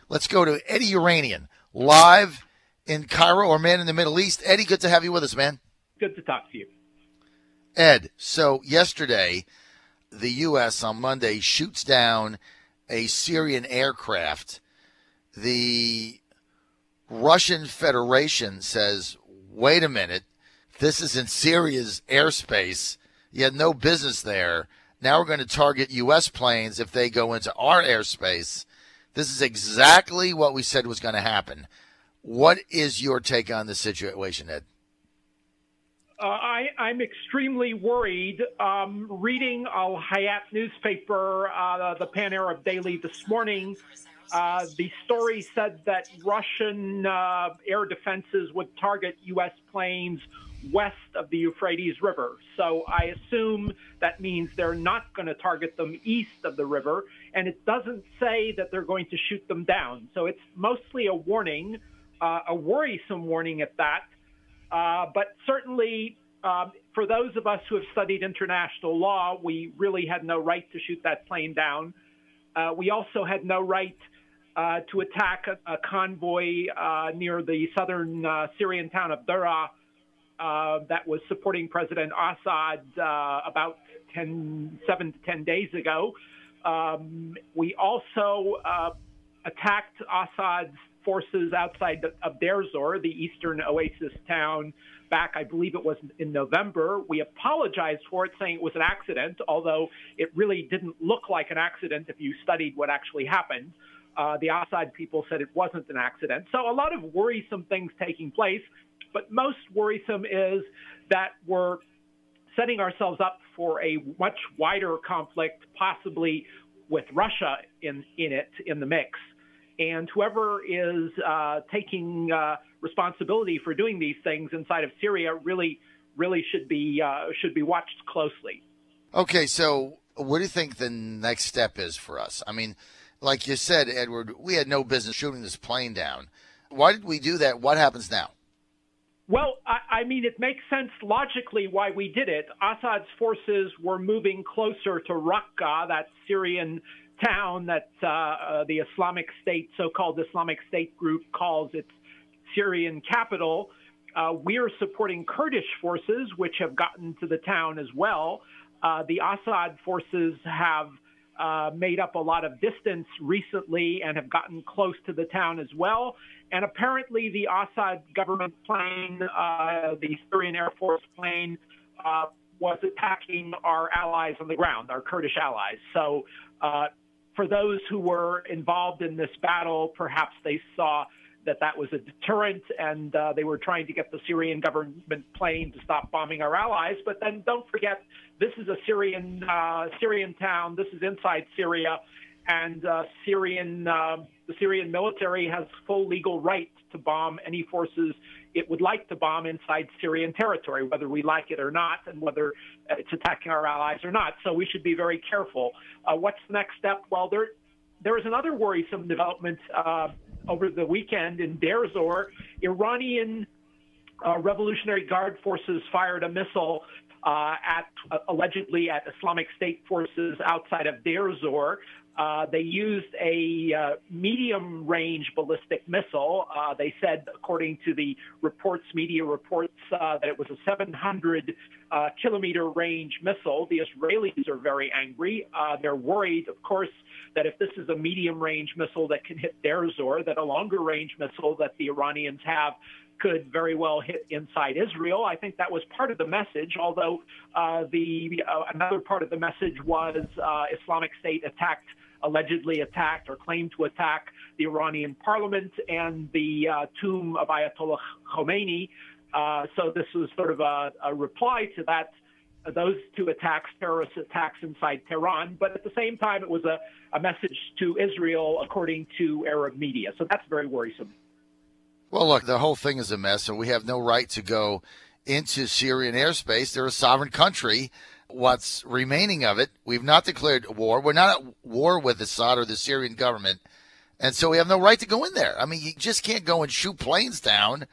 Let's go to Eddie Yeranian, live in Cairo, or man in the Middle East. Eddie, good to have you with us, man. Good to talk to you. Ed, so yesterday, the U.S. on Monday shoots down a Syrian aircraft. The Russian Federation says, wait a minute, this is in Syria's airspace. You had no business there. Now we're going to target U.S. planes if they go into our airspace. This is exactly what we said was going to happen. What is your take on this situation, Ed? I'm extremely worried. Reading Al Hayat newspaper, the Pan-Arab Daily this morning, the story said that Russian air defenses would target U.S. planes west of the Euphrates River. So I assume that means they're not going to target them east of the river, and it doesn't say that they're going to shoot them down. So it's mostly a warning, a worrisome warning at that. But certainly for those of us who have studied international law, we really had no right to shoot that plane down. We also had no right to attack a convoy near the southern Syrian town of Daraa that was supporting President Assad about 7 to 10 days ago. We also attacked Assad's forces outside of Deir Zor, the eastern oasis town, back, I believe it was in November. We apologized for it, saying it was an accident, although it really didn't look like an accident if you studied what actually happened. The Assad people said it wasn't an accident. So a lot of worrisome things taking place, but most worrisome is that we're setting ourselves up for a much wider conflict, possibly with Russia in the mix. And whoever is taking responsibility for doing these things inside of Syria really should be watched closely. Okay, so what do you think the next step is for us? I mean, like you said, Edward, we had no business shooting this plane down. Why did we do that? What happens now? Well, I mean, it makes sense logically why we did it. Assad's forces were moving closer to Raqqa, that Syrian town that the Islamic State, so-called Islamic State group, calls its Syrian capital. We're supporting Kurdish forces, which have gotten to the town as well. The Assad forces have made up a lot of distance recently and have gotten close to the town as well. And apparently the Assad government plane, the Syrian Air Force plane, was attacking our allies on the ground, our Kurdish allies. So for those who were involved in this battle, perhaps they saw that was a deterrent, and they were trying to get the Syrian government plane to stop bombing our allies. But then don't forget, this is a Syrian town. This is inside Syria, and the Syrian military has full legal right to bomb any forces it would like to bomb inside Syrian territory, whether we like it or not, and whether it's attacking our allies or not. So we should be very careful. What's the next step? Well, there is another worrisome development over the weekend in Deir Zor. Iranian Revolutionary Guard forces fired a missile allegedly at Islamic State forces outside of Deir Zor. They used a medium-range ballistic missile. They said, according to the media reports, that it was a 700-kilometer range missile. The Israelis are very angry. They're worried, of course, that if this is a medium-range missile that can hit Deir Zor, that a longer-range missile that the Iranians have could very well hit inside Israel. I think that was part of the message, although another part of the message was Islamic State allegedly attacked or claimed to attack the Iranian parliament and the tomb of Ayatollah Khomeini. So this was sort of a reply to that, those two attacks, terrorist attacks inside Tehran. But at the same time, it was a message to Israel, according to Arab media. So that's very worrisome. Well, look, the whole thing is a mess, and we have no right to go into Syrian airspace. They're a sovereign country. What's remaining of it, we've not declared war. We're not at war with Assad or the Syrian government, and so we have no right to go in there. I mean, you just can't go and shoot planes down.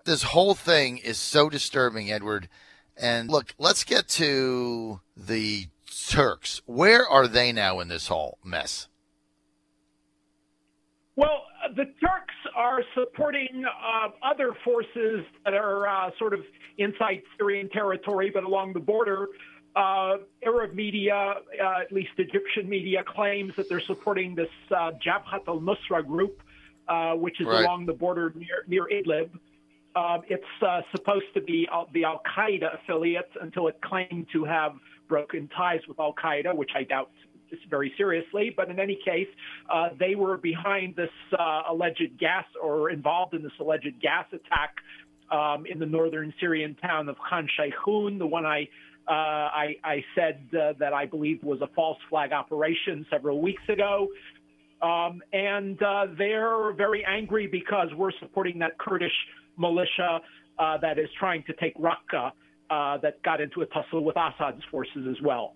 This whole thing is so disturbing, Edward. And look, let's get to the Turks. Where are they now in this whole mess? Well, the Turks are supporting other forces that are sort of inside Syrian territory, but along the border. Arab media, at least Egyptian media, claims that they're supporting this Jabhat al-Nusra group, which is along the border near Idlib. It's supposed to be the Al-Qaeda affiliate until it claimed to have broken ties with Al-Qaeda, which I doubt very seriously. But in any case, they were behind this alleged gas, or involved in this alleged gas attack in the northern Syrian town of Khan Sheikhoun, the one I said that I believe was a false flag operation several weeks ago. And they're very angry because we're supporting that Kurdish militia that is trying to take Raqqa, that got into a tussle with Assad's forces as well.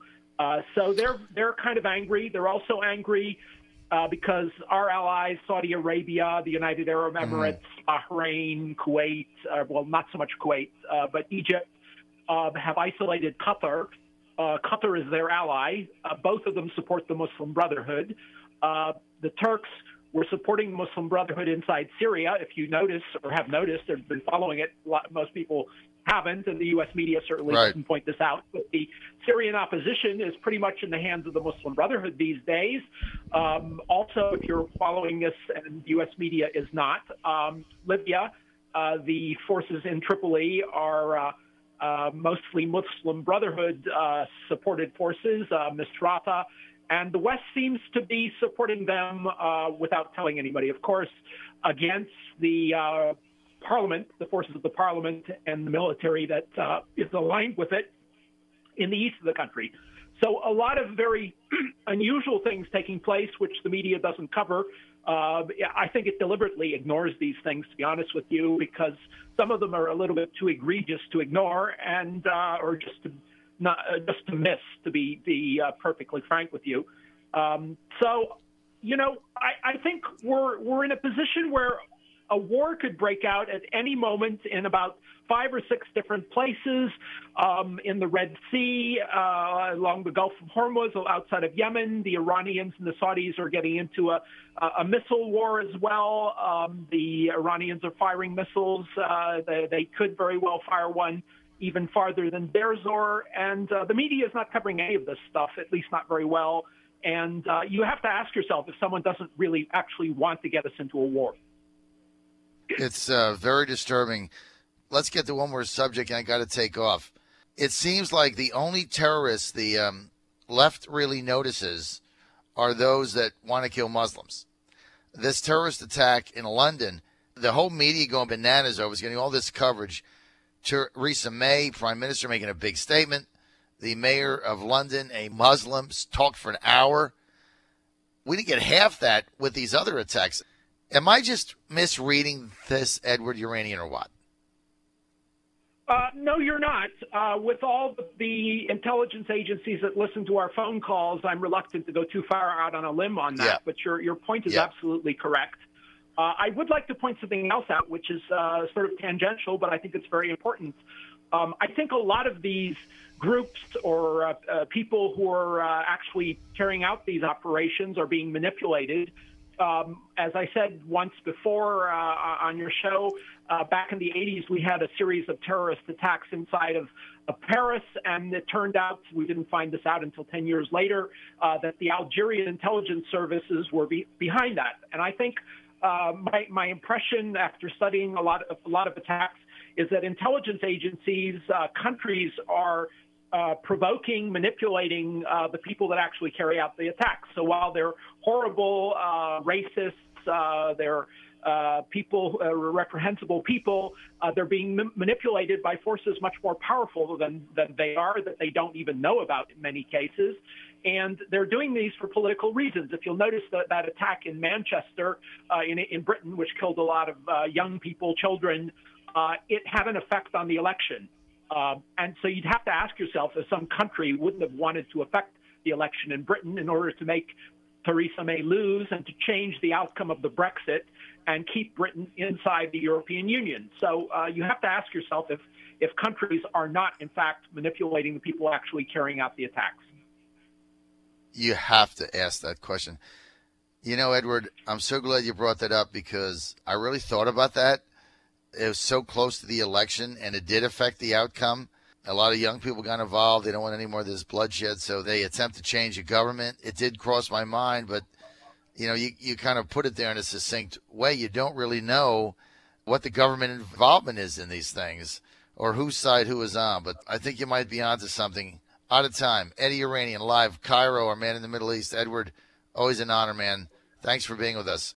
So they're kind of angry. They're also angry because our allies, Saudi Arabia, the United Arab Emirates, Bahrain, Kuwait, well, not so much Kuwait, but Egypt, have isolated Qatar. Qatar is their ally. Both of them support the Muslim Brotherhood. The Turks were supporting the Muslim Brotherhood inside Syria. If you notice or have noticed, they've been following it. Most people haven't, and the U.S. media certainly doesn't point this out. But the Syrian opposition is pretty much in the hands of the Muslim Brotherhood these days. Also, if you're following this, and U.S. media is not, Libya, the forces in Tripoli are mostly Muslim Brotherhood supported forces, Misrata, and the West seems to be supporting them without telling anybody, of course, against the parliament, the forces of the parliament and the military that is aligned with it in the east of the country. So a lot of very unusual things taking place, which the media doesn't cover. I think it deliberately ignores these things, to be honest with you, because some of them are a little bit too egregious to ignore, and or just to miss, to be perfectly frank with you. So, you know, I think we're in a position where a war could break out at any moment in about 5 or 6 different places, in the Red Sea, along the Gulf of Hormuz, outside of Yemen. The Iranians and the Saudis are getting into a missile war as well. The Iranians are firing missiles. They could very well fire one even farther than Deir Zor. And the media is not covering any of this stuff, at least not very well. And you have to ask yourself if someone doesn't really actually want to get us into a war. It's very disturbing. Let's get to one more subject, and I got to take off. It seems like the only terrorists the left really notices are those that want to kill Muslims. This terrorist attack in London, the whole media going bananas over, is getting all this coverage. Theresa May, Prime Minister, making a big statement. The mayor of London, a Muslim, talked for an hour. We didn't get half that with these other attacks. Am I just misreading this, Edward Yeranian, or what? No, you're not. With all the intelligence agencies that listen to our phone calls, I'm reluctant to go too far out on a limb on that. Yeah. But your point is absolutely correct. I would like to point something else out, which is sort of tangential, but I think it's very important. I think a lot of these groups or people who are actually carrying out these operations are being manipulated. As I said once before on your show, back in the 80s, we had a series of terrorist attacks inside of Paris, and it turned out, we didn't find this out until 10 years later, that the Algerian intelligence services were behind that. And I think my impression after studying a lot of attacks is that intelligence agencies, countries are provoking, manipulating the people that actually carry out the attacks. So while they're horrible, racists, they're people, reprehensible people, they're being manipulated by forces much more powerful than they are, that they don't even know about in many cases. And they're doing these for political reasons. If you'll notice that attack in Manchester, in Britain, which killed a lot of young people, children, it had an effect on the election. And so you'd have to ask yourself if some country wouldn't have wanted to affect the election in Britain in order to make Theresa May lose and to change the outcome of the Brexit and keep Britain inside the European Union. So you have to ask yourself if countries are not, in fact, manipulating the people actually carrying out the attacks. You have to ask that question. You know, Edward, I'm so glad you brought that up because I really thought about that. It was so close to the election, and it did affect the outcome. A lot of young people got involved. They don't want any more of this bloodshed, so they attempt to change the government. It did cross my mind, but you kind of put it there in a succinct way. You don't really know what the government involvement is in these things or whose side who is on. But I think you might be onto something. Out of time. Eddie Yeranian, live, Cairo, our man in the Middle East. Edward, always an honor, man. Thanks for being with us.